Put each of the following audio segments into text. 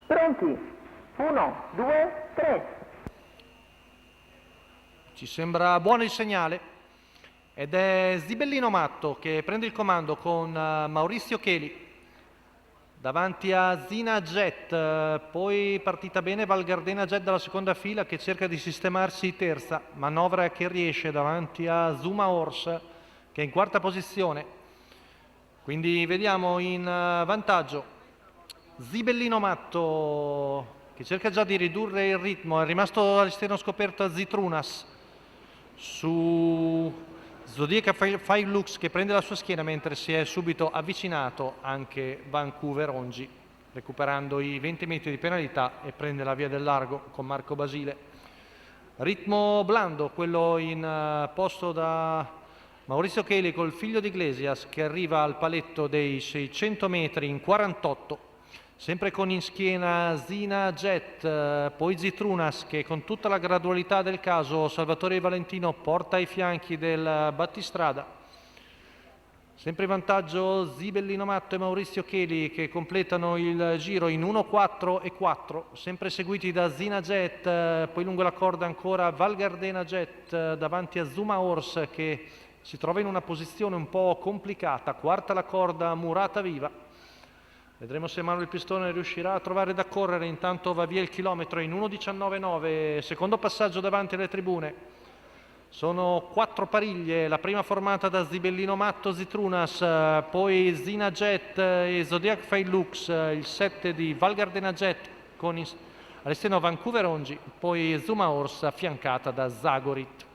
Pronti? 1, 2, 3. Ci sembra buono il segnale ed è Zibellino Matto che prende il comando con Maurizio Cheli davanti a Zina Jet, poi partita bene Val Gardena Jet dalla seconda fila che cerca di sistemarsi terza, manovra che riesce davanti a Zuma Horse che è in quarta posizione, quindi vediamo in vantaggio Zibellino Matto che cerca già di ridurre il ritmo, è rimasto all'esterno scoperto a Zitrunas su Zodiac Five Lux che prende la sua schiena mentre si è subito avvicinato anche Vancouver Ongi recuperando i 20 metri di penalità e prende la via del largo con Marco Basile. Ritmo blando quello in posto da Maurizio Cheli col figlio di Iglesias che arriva al paletto dei 600 metri in 48. Sempre con in schiena Zina Jet, poi Zitrunas che con tutta la gradualità del caso Salvatore Valentino porta ai fianchi del battistrada. Sempre in vantaggio Zibellino Matto e Maurizio Cheli che completano il giro in 1, 4 e 4, sempre seguiti da Zina Jet, poi lungo la corda ancora Val Gardena Jet davanti a Zuma Horse che si trova in una posizione un po' complicata, quarta la corda Murata Viva. Vedremo se Manuel Pistone riuscirà a trovare da correre, intanto va via il chilometro in 1,19, secondo passaggio davanti alle tribune. Sono 4 pariglie, la prima formata da Zibellino Matto, Zitrunas, poi Zina Jet e Zodiac Five Lux, il 7 di Val Gardena Jet con all'esterno Vancouver Ongi, poi Zuma Horse affiancata da Zagorit.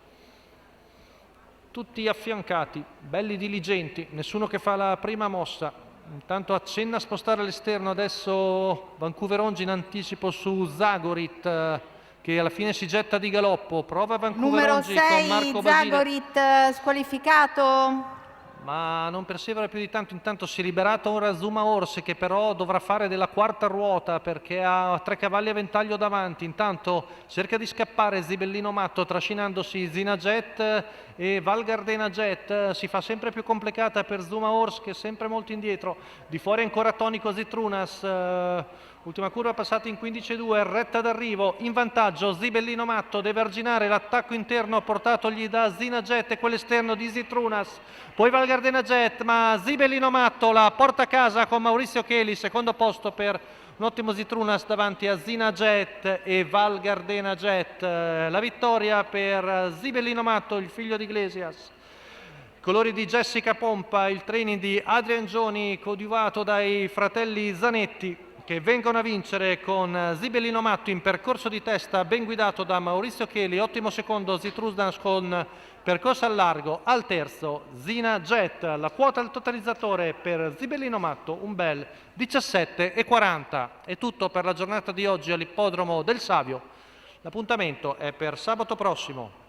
Tutti affiancati, belli diligenti, nessuno che fa la prima mossa. Intanto accenna a spostare all'esterno adesso Vancouver Ongi in anticipo su Zagorit che alla fine si getta di galoppo, prova Vancouver Ongi con Marco Basile. Zagorit squalificato. Ma non persevera più di tanto, intanto si è liberato ora Zuma Horse che però dovrà fare della quarta ruota perché ha 3 cavalli a ventaglio davanti, intanto cerca di scappare Zibellino Matto trascinandosi Zina Jet e Val Gardena Jet, si fa sempre più complicata per Zuma Horse che è sempre molto indietro, di fuori ancora tonico Zitrunas, ultima curva passata in 15,2, retta d'arrivo, in vantaggio Zibellino Matto, deve arginare l'attacco interno portatogli da Zina Jet e quell'esterno di Zitrunas, poi Val Gardena Jet, ma Zibellino Matto la porta a casa con Maurizio Cheli, secondo posto per un ottimo Zitrunas davanti a Zina Jet e Val Gardena Jet. La vittoria per Zibellino Matto, il figlio di Iglesias. Colori di Jessica Pompa, il training di Adrian Gioni coadiuvato dai fratelli Zanetti che vengono a vincere con Zibellino Matto in percorso di testa ben guidato da Maurizio Cheli, ottimo secondo Zitrunas con percorso al largo, al terzo Zina Jet, la quota al totalizzatore per Zibellino Matto un bel 17,40. È tutto per la giornata di oggi all'ippodromo del Savio, l'appuntamento è per sabato prossimo.